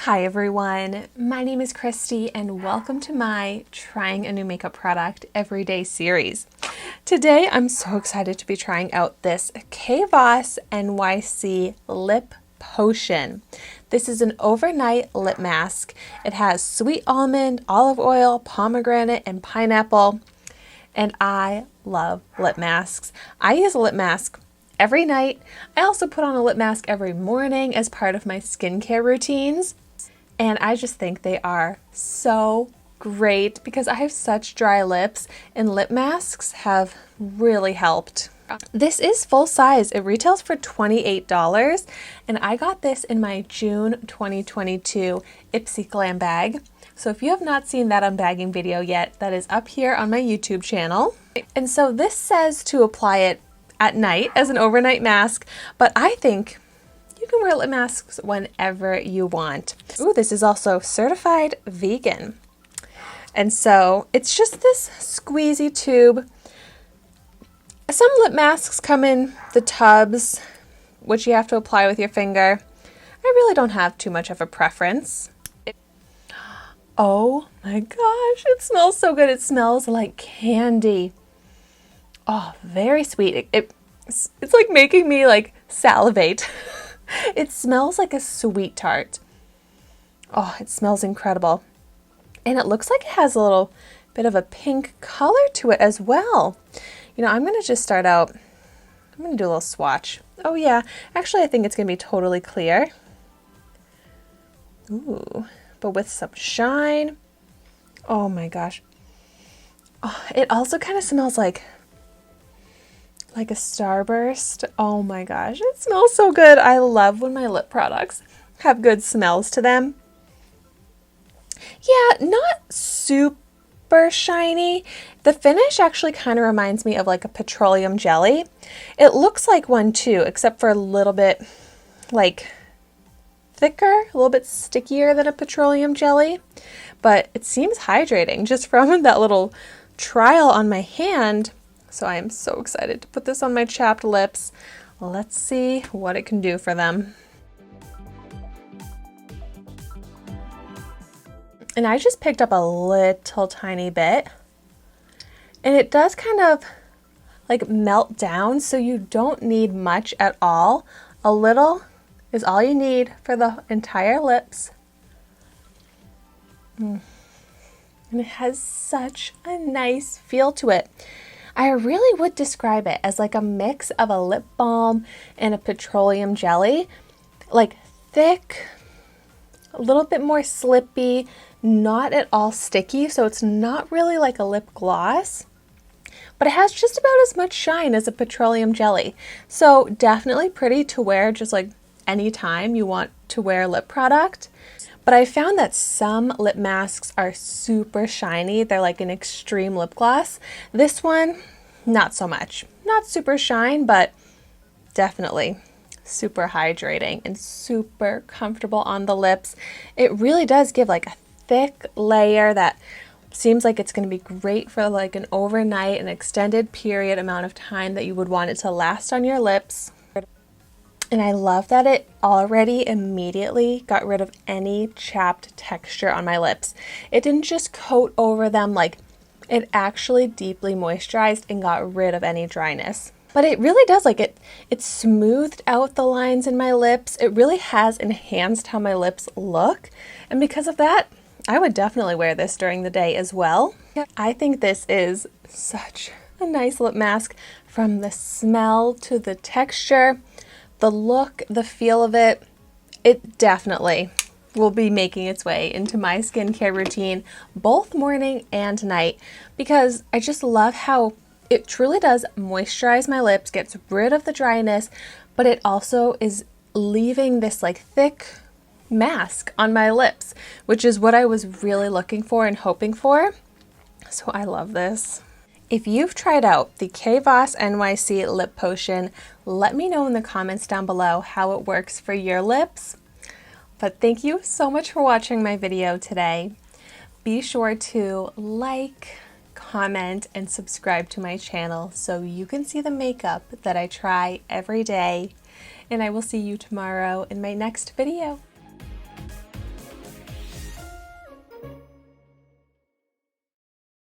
Hi everyone, my name is Christy and welcome to my Trying a New Makeup Product Everyday series. Today I'm so excited to be trying out this KVOSSNYC Lip Potion. This is an overnight lip mask. It has sweet almond, olive oil, pomegranate, and pineapple. And I love lip masks. I use a lip mask every night. I also put on a lip mask every morning as part of my skincare routines. And I just think they are so great because I have such dry lips and lip masks have really helped. This is full size. It retails for $28 and I got this in my June 2022 Ipsy glam bag. So if you have not seen that unbagging video yet, that is up here on my YouTube channel. And so this says to apply it at night as an overnight mask, but I think you can wear lip masks whenever you want. Ooh, this is also certified vegan. And so it's just this squeezy tube. Some lip masks come in the tubs, which you have to apply with your finger. I really don't have too much of a preference. Oh my gosh, it smells so good. It smells like candy. Oh, very sweet. It's like making me like salivate. It smells like a sweet tart. Oh, it smells incredible. And it looks like it has a little bit of a pink color to it as well. You know, I'm going to just start out, I'm going to do a little swatch. Oh yeah, actually I think it's going to be totally clear. Ooh, but with some shine. Oh my gosh. Oh, it also kind of smells like a starburst. Oh my gosh, it smells so good. I love when my lip products have good smells to them. Yeah, not super shiny. The finish actually kind of reminds me of like a petroleum jelly. It looks like one too, except for a little bit like thicker, a little bit stickier than a petroleum jelly, but it seems hydrating just from that little trial on my hand. So I am so excited to put this on my chapped lips. Let's see what it can do for them. And I just picked up a little tiny bit. And it does kind of like melt down, so you don't need much at all. A little is all you need for the entire lips. And it has such a nice feel to it. I really would describe it as like a mix of a lip balm and a petroleum jelly. Like thick, a little bit more slippy, not at all sticky, so it's not really like a lip gloss. But it has just about as much shine as a petroleum jelly. So definitely pretty to wear just like anytime you want to wear a lip product. But I found that some lip masks are super shiny. They're like an extreme lip gloss. This one, not so much. Not super shine, but definitely super hydrating and super comfortable on the lips. It really does give like a thick layer that seems like it's going to be great for like an overnight, an extended period amount of time that you would want it to last on your lips. And I love that it already immediately got rid of any chapped texture on my lips. It didn't just coat over them, like it actually deeply moisturized and got rid of any dryness. But it really does, like it smoothed out the lines in my lips. It really has enhanced how my lips look. And because of that, I would definitely wear this during the day as well. I think this is such a nice lip mask, from the smell to the texture. The look, the feel of it, it definitely will be making its way into my skincare routine both morning and night, because I just love how it truly does moisturize my lips, gets rid of the dryness, but it also is leaving this like thick mask on my lips, which is what I was really looking for and hoping for. So I love this. If you've tried out the KVOSSNYC Lip Potion, let me know in the comments down below how it works for your lips. But thank you so much for watching my video today. Be sure to like, comment, and subscribe to my channel so you can see the makeup that I try every day. And I will see you tomorrow in my next video.